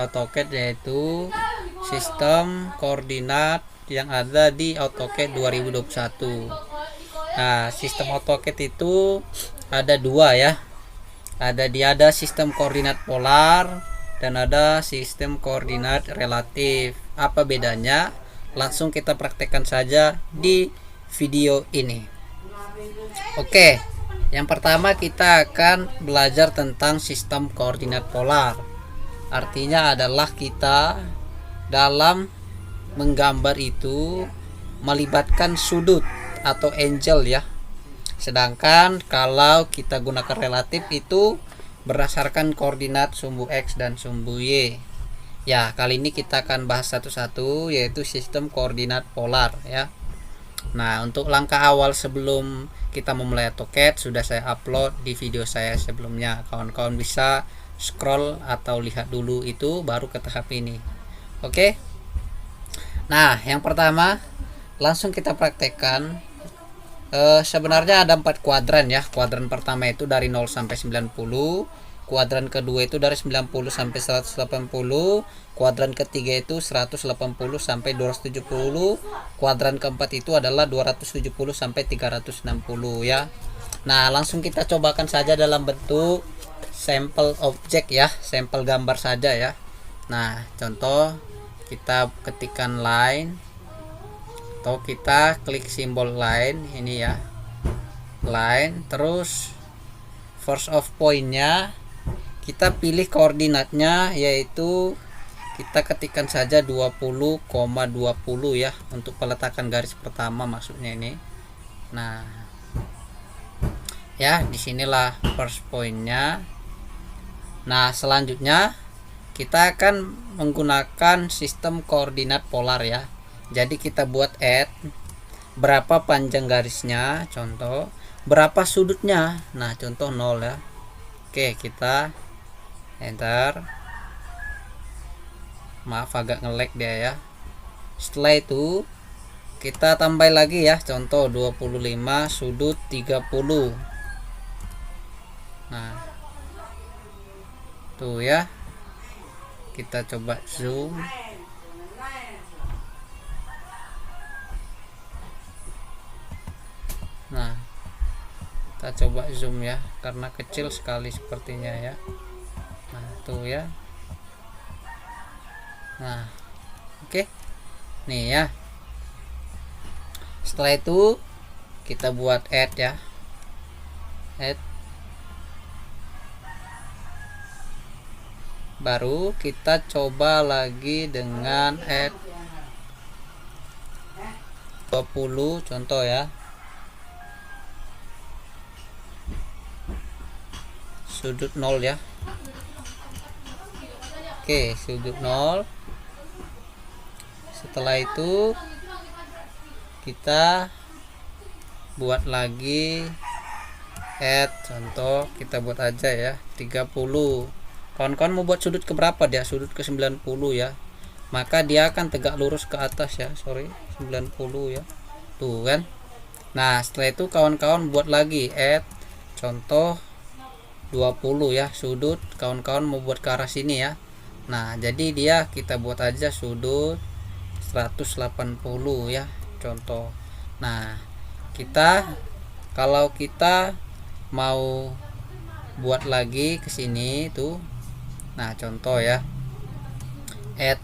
AutoCAD, yaitu sistem koordinat yang ada di AutoCAD 2021. Nah, sistem AutoCAD itu ada dua ya. Ada sistem koordinat polar dan ada sistem koordinat relatif. Apa bedanya? Langsung kita praktekkan saja di video ini. Oke, yang pertama kita akan belajar tentang sistem koordinat polar. Artinya adalah kita dalam menggambar itu melibatkan sudut atau angle ya. Sedangkan kalau kita gunakan relatif itu berdasarkan koordinat sumbu X dan sumbu Y. Ya, kali ini kita akan bahas satu-satu, yaitu sistem koordinat polar ya. Nah, untuk langkah awal sebelum kita memulai AutoCAD sudah saya upload di video saya sebelumnya. Kawan-kawan bisa scroll atau lihat dulu itu baru ke tahap ini. Oke. Nah, yang pertama langsung kita praktekkan. Sebenarnya ada 4 kuadran ya. Kuadran pertama itu dari 0 sampai 90. Kuadran kedua itu dari 90 sampai 180. Kuadran ketiga itu 180 sampai 270. Kuadran keempat itu adalah 270 sampai 360 ya. Nah, langsung kita cobakan saja dalam bentuk sampel objek ya, sampel gambar saja ya. Nah, contoh kita ketikkan line atau kita klik simbol line ini ya, line, terus force of point-nya kita pilih koordinatnya, yaitu kita ketikkan saja 20,20 ya untuk peletakan garis pertama maksudnya ini. Nah ya, disinilah first point-nya. Nah, selanjutnya kita akan menggunakan sistem koordinat polar ya. Jadi kita buat add berapa panjang garisnya, contoh berapa sudutnya. Nah, contoh 0 ya. Oke, kita enter. Maaf agak nge-lag dia ya. Setelah itu kita tambah lagi ya, contoh 25 sudut 30. Nah, tuh ya. Kita coba zoom. Nah, kita coba zoom ya, karena kecil sekali sepertinya ya. Nah, tuh ya. Nah, oke. Nih ya. Setelah itu kita buat add ya. Add. Baru kita coba lagi dengan add 20 contoh ya. Sudut 0 ya. Oke, sudut 0. Setelah itu kita buat lagi add, contoh kita buat aja ya 30. Kawan-kawan mau buat sudut ke berapa dia? Sudut ke 90 ya. Maka dia akan tegak lurus ke atas ya. 90 ya. Tuh kan. Nah, setelah itu kawan-kawan buat lagi add, contoh 20 ya, sudut kawan-kawan mau buat ke arah sini ya. Nah, jadi dia kita buat aja sudut 180 ya, contoh. Nah, kalau kita mau buat lagi ke sini tuh. Nah, contoh ya. Add.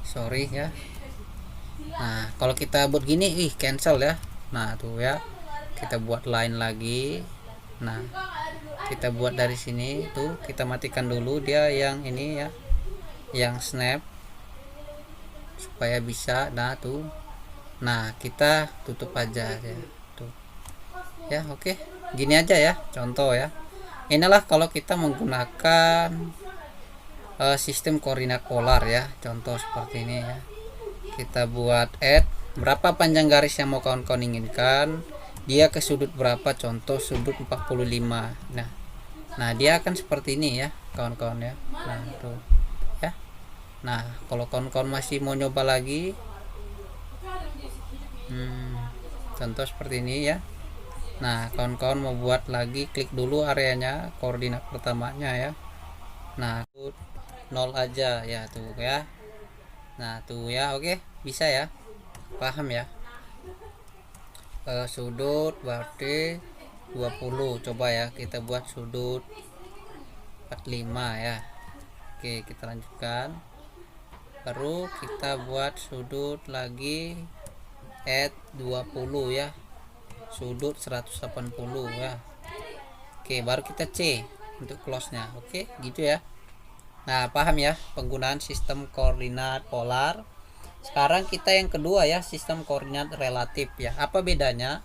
Sorry ya. Nah, kalau kita buat gini, cancel ya. Nah, tuh ya. Kita buat line lagi. Nah, kita buat dari sini tuh, kita matikan dulu dia yang ini ya, yang snap supaya bisa. Nah, tuh. Nah, kita tutup aja ya. Tuh. Ya, oke. Gini aja ya, contoh ya. Inilah kalau kita menggunakan sistem koordinat polar ya, contoh seperti ini ya. Kita buat add berapa panjang garis yang mau kawan-kawan inginkan, dia ke sudut berapa, contoh sudut 45. Nah, dia akan seperti ini ya kawan-kawan ya. Nah, tuh ya. Nah, kalau kawan-kawan masih mau nyoba lagi, contoh seperti ini ya. Nah, kawan-kawan mau buat lagi, klik dulu areanya koordinat pertamanya ya. Nah, 0 aja ya tuh ya. Nah tuh ya, oke bisa ya, paham ya. Sudut berarti 20, coba ya kita buat sudut 45 ya. Oke kita lanjutkan, baru kita buat sudut lagi at 20 ya, sudut 180 ya. Oke baru kita C untuk close nya. Oke gitu ya. Nah paham ya penggunaan sistem koordinat polar. Sekarang kita yang kedua ya, sistem koordinat relatif ya. Apa bedanya?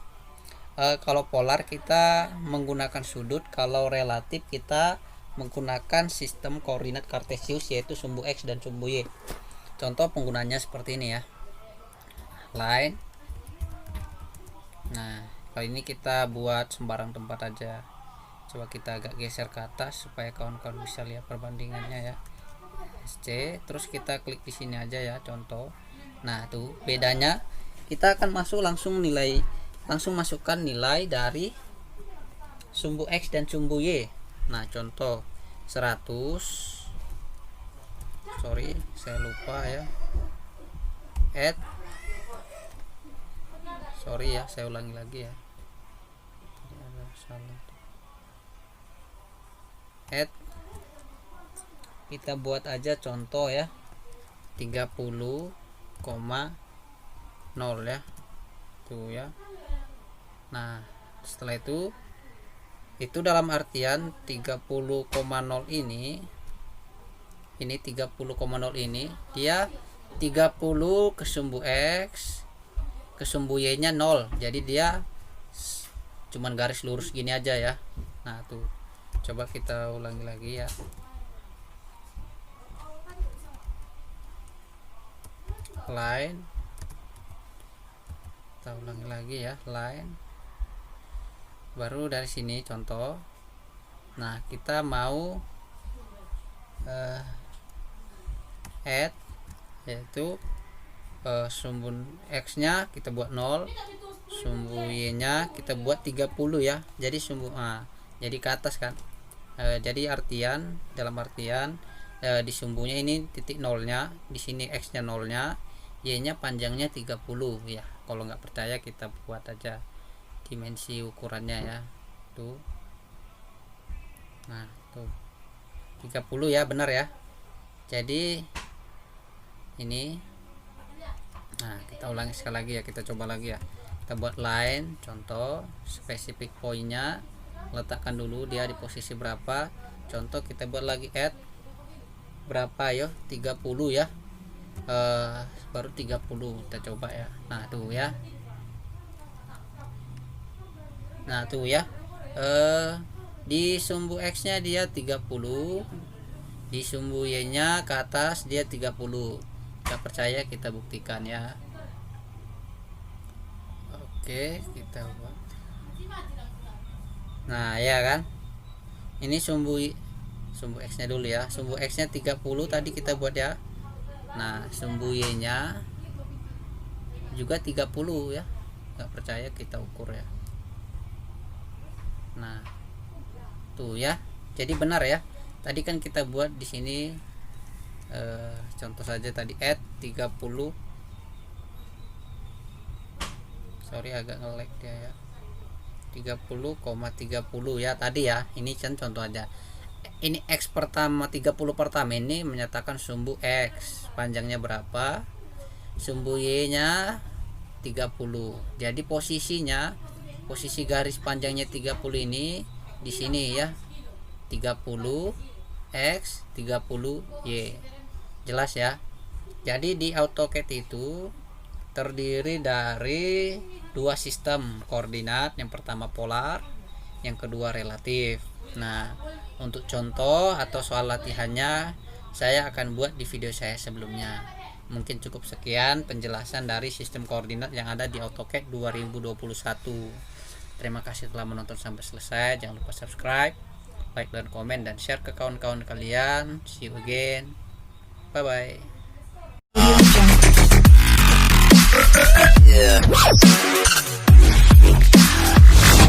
Kalau polar kita menggunakan sudut, kalau relatif kita menggunakan sistem koordinat kartesius, yaitu sumbu X dan sumbu Y. Contoh penggunanya seperti ini ya, line. Nah kali ini kita buat sembarang tempat aja. Coba kita agak geser ke atas supaya kawan-kawan bisa lihat perbandingannya ya. SC, terus kita klik di sini aja ya, contoh. Nah tuh bedanya, kita akan langsung masukkan nilai dari sumbu X dan sumbu Y. Nah contoh 100, sorry saya lupa ya, sorry ya, saya ulangi lagi ya, kita buat aja contoh ya 30,0 ya tuh ya. Nah setelah itu dalam artian 30,0 ini 30,0 ini dia 30 ke sumbu X, ke sumbu Y nya 0, jadi dia cuman garis lurus gini aja ya. Nah tuh coba kita ulangi lagi ya, line, kita ulangi lagi ya, line, baru dari sini contoh. Nah kita mau add, yaitu sumbu X nya kita buat 0, sumbu Y nya kita buat 30 ya, jadi jadi ke atas kan. Jadi dalam artian di sumbunya ini titik nolnya, di sini X nya nolnya, Y nya panjangnya 30 ya. Kalau nggak percaya kita buat aja dimensi ukurannya ya tuh. Nah tuh 30 ya, benar ya. Jadi ini, nah kita ulangi sekali lagi ya, kita coba lagi ya, kita buat line, contoh spesifik poinnya letakkan dulu dia di posisi berapa. Contoh kita buat lagi add berapa ya, 30 ya, baru 30 kita coba ya. Nah tuh ya, nah tuh ya, di sumbu X nya dia 30, di sumbu Y nya ke atas dia 30. Gak percaya kita buktikan ya. Oke kita buat, nah ya kan, ini sumbu X nya dulu ya, sumbu X nya 30 tadi kita buat ya. Nah sumbu Y nya juga 30 ya, nggak percaya kita ukur ya. Nah tuh ya, jadi benar ya. Tadi kan kita buat di sini contoh saja tadi add 30, sorry agak nge-lag dia ya, 30,30 ya tadi ya. Ini kan contoh aja, ini X pertama 30 pertama ini menyatakan sumbu X panjangnya berapa, sumbu Y nya 30. Jadi posisi garis panjangnya 30 ini di sini ya, 30 X 30 Y. Jelas ya. Jadi di AutoCAD itu terdiri dari dua sistem koordinat, yang pertama polar, yang kedua relatif. Nah untuk contoh atau soal latihannya saya akan buat di video saya sebelumnya. Mungkin cukup sekian penjelasan dari sistem koordinat yang ada di AutoCAD 2021. Terima kasih telah menonton sampai selesai. Jangan lupa subscribe, like dan komen, dan share ke kawan-kawan kalian. See you again. Bye bye.